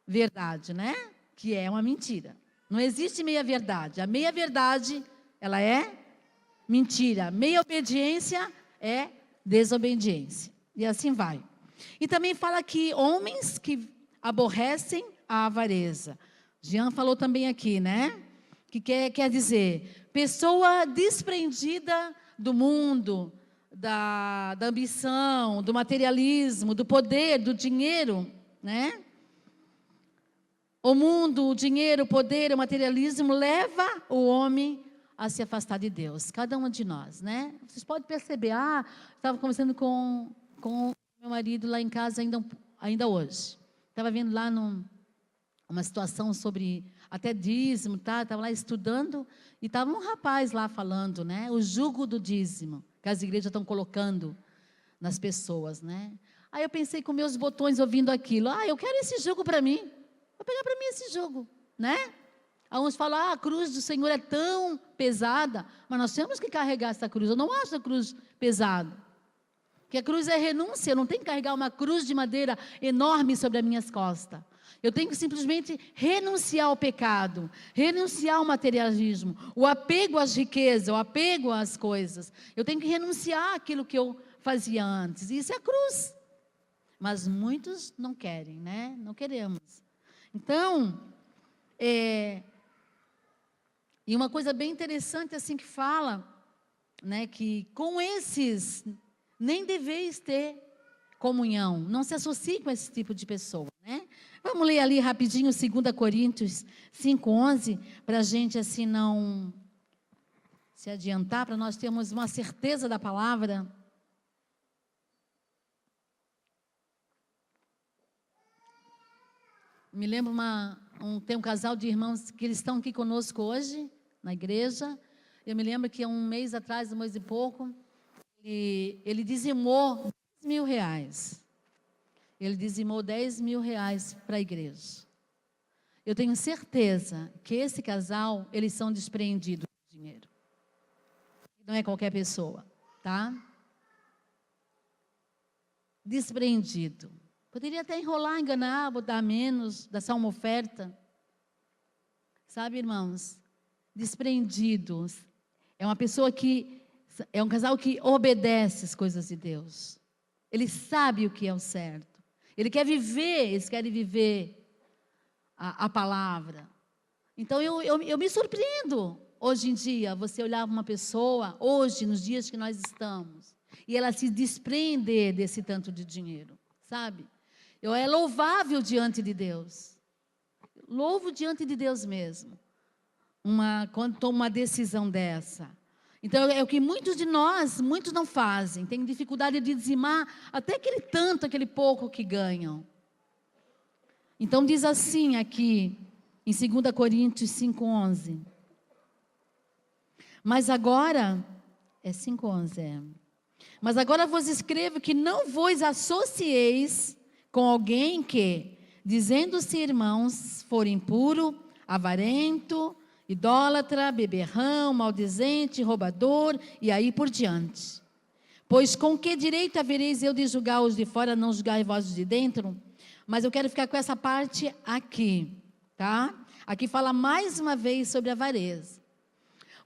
verdade, né? Que é uma mentira. Não existe meia verdade. A meia verdade, ela é mentira. Meia obediência é desobediência. E assim vai. E também fala que homens que aborrecem a avareza. Jean falou também aqui, né? Que quer dizer, pessoa desprendida do mundo, da ambição, do materialismo, do poder, do dinheiro, né? O mundo, o dinheiro, o poder, o materialismo leva o homem a se afastar de Deus. Cada um de nós, né? Vocês podem perceber, estava conversando com meu marido lá em casa ainda hoje. Estava vendo lá uma situação sobre até dízimo, tá? Estava lá estudando e estava um rapaz lá falando, né? O jugo do dízimo que as igrejas estão colocando nas pessoas, né? Aí eu pensei com meus botões ouvindo aquilo, eu quero esse jugo para mim. Vou pegar para mim esse jugo, né? Alguns falam, a cruz do Senhor é tão pesada, mas nós temos que carregar essa cruz. Eu não acho a cruz pesada, porque a cruz é renúncia, eu não tenho que carregar uma cruz de madeira enorme sobre as minhas costas. Eu tenho que simplesmente renunciar ao pecado, renunciar ao materialismo, o apego às riquezas, o apego às coisas. Eu tenho que renunciar àquilo que eu fazia antes. Isso é a cruz. Mas muitos não querem, né? Não queremos. Então, e uma coisa bem interessante assim que fala, né, que com esses nem deveis ter comunhão, não se associe com esse tipo de pessoa, né? Vamos ler ali rapidinho 2 Coríntios 5:11, para a gente assim não se adiantar, para nós termos uma certeza da palavra. Me lembro tem um casal de irmãos que eles estão aqui conosco hoje, na igreja. Eu me lembro que há um mês atrás, um mês e pouco, ele dizimou R$10.000. Ele dizimou R$10.000 para a igreja. Eu tenho certeza que esse casal, eles são despreendidos de dinheiro. Não é qualquer pessoa, tá? Despreendido. Poderia até enrolar, enganar, botar menos, dar só uma oferta. Sabe, irmãos? Despreendidos. É uma pessoa que, é um casal que obedece as coisas de Deus. Ele sabe o que é o certo. Ele quer viver, eles querem viver a palavra. Então, eu me surpreendo, hoje em dia, você olhar uma pessoa, hoje, nos dias que nós estamos, e ela se desprender desse tanto de dinheiro, sabe? É louvável diante de Deus. Louvo diante de Deus mesmo. Quando toma uma decisão dessa. Então, é o que muitos não fazem. Tem dificuldade de dizimar até aquele pouco que ganham. Então, diz assim aqui, em 2 Coríntios 5:11. Mas agora, 5:11, Mas agora vos escrevo que não vos associeis com alguém que, dizendo-se irmãos, for impuro, avarento, idólatra, beberrão, maldizente, roubador, e aí por diante. Pois com que direito havereis eu de julgar os de fora, não julgai vós os de dentro? Mas eu quero ficar com essa parte aqui, tá? Aqui fala mais uma vez sobre a avareza.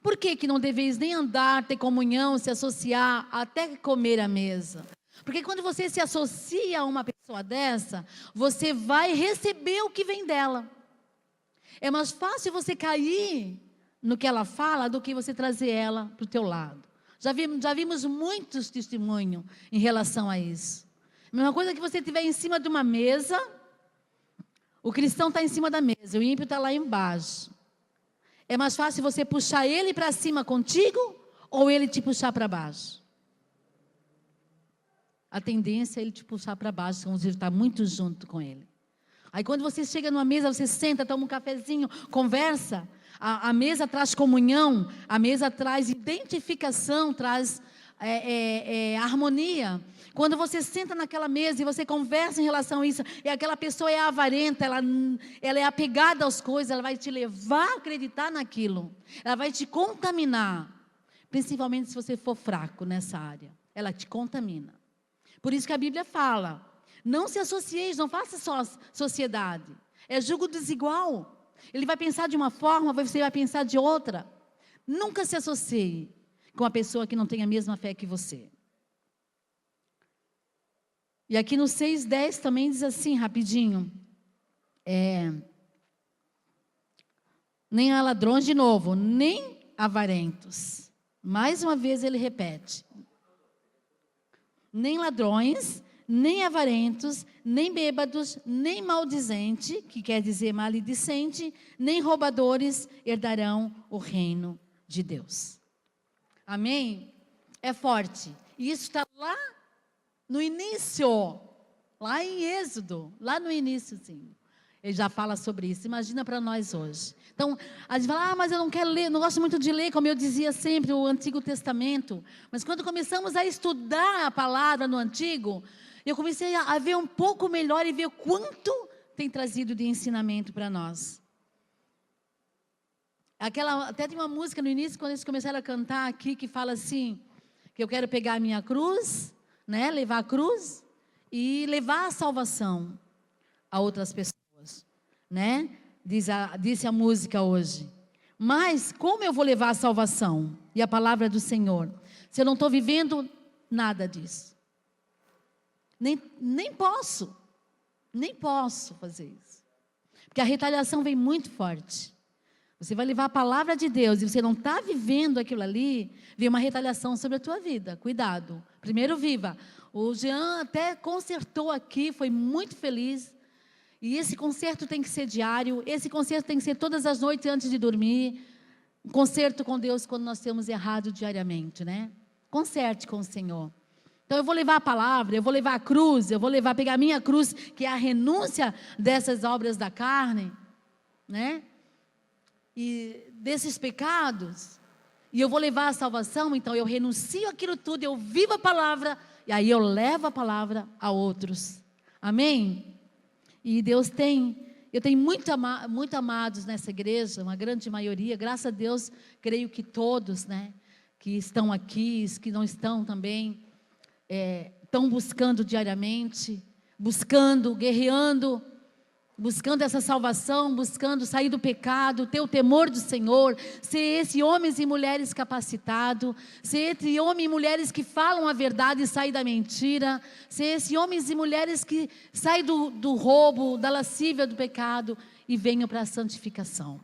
Por que não deveis nem andar, ter comunhão, se associar, até comer à mesa? Porque quando você se associa a uma pessoa dessa, você vai receber o que vem dela. É mais fácil você cair no que ela fala do que você trazer ela para o teu lado. Já vimos muitos testemunhos em relação a isso. A mesma coisa que você estiver em cima de uma mesa, o cristão está em cima da mesa, o ímpio está lá embaixo. É mais fácil você puxar ele para cima contigo ou ele te puxar para baixo? A tendência é ele te puxar para baixo, quando você está muito junto com ele. Aí quando você chega numa mesa, você senta, toma um cafezinho, conversa. A mesa traz comunhão, a mesa traz identificação, traz harmonia. Quando você senta naquela mesa e você conversa em relação a isso, e aquela pessoa é avarenta, ela é apegada às coisas, ela vai te levar a acreditar naquilo. Ela vai te contaminar, principalmente se você for fraco nessa área. Ela te contamina. Por isso que a Bíblia fala, não se associeis, não faça só sociedade. É jugo desigual. Ele vai pensar de uma forma, você vai pensar de outra. Nunca se associe com uma pessoa que não tem a mesma fé que você. E aqui no 6:10 também diz assim, rapidinho. Nem há ladrões, de novo, nem avarentos. Mais uma vez ele repete. Nem ladrões, nem avarentos, nem bêbados, nem maldizente, que quer dizer maledicente, nem roubadores herdarão o reino de Deus. Amém? É forte. E isso está lá no início, lá em Êxodo, lá no início, sim. Ele já fala sobre isso. Imagina para nós hoje. Então, a gente fala, mas eu não quero ler, não gosto muito de ler, como eu dizia sempre, o Antigo Testamento. Mas quando começamos a estudar a palavra no Antigo, eu comecei a ver um pouco melhor e ver quanto tem trazido de ensinamento para nós. Até tem uma música no início, quando eles começaram a cantar aqui, que fala assim, que eu quero pegar a minha cruz, né, levar a cruz e levar a salvação a outras pessoas. né? Disse a música hoje. Mas como eu vou levar a salvação e a palavra do Senhor, se eu não estou vivendo nada disso? Nem posso fazer isso. Porque a retaliação vem muito forte. Você vai levar a palavra de Deus e você não está vivendo aquilo ali, vem uma retaliação sobre a tua vida. Cuidado. Primeiro viva. O Jean até consertou aqui, foi muito feliz. E esse conserto tem que ser diário, esse conserto tem que ser todas as noites antes de dormir. Um conserto com Deus quando nós temos errado diariamente, né? Conserte com o Senhor. Então eu vou levar a palavra, eu vou levar a cruz, eu vou pegar a minha cruz, que é a renúncia dessas obras da carne, né? E desses pecados, e eu vou levar a salvação, então eu renuncio aquilo tudo, eu vivo a palavra, e aí eu levo a palavra a outros. Amém? E eu tenho muito amados nessa igreja, uma grande maioria, graças a Deus, creio que todos, né, que estão aqui, os que não estão também, estão buscando diariamente, guerreando, buscando essa salvação, buscando sair do pecado, ter o temor do Senhor, ser esse homens e mulheres capacitados, ser esse homens e mulheres que falam a verdade e saem da mentira, ser esse homens e mulheres que saem do roubo, da lascívia, do pecado e venham para a santificação.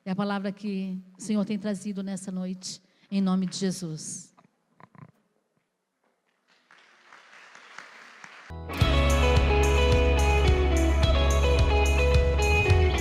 É a palavra que o Senhor tem trazido nessa noite, em nome de Jesus.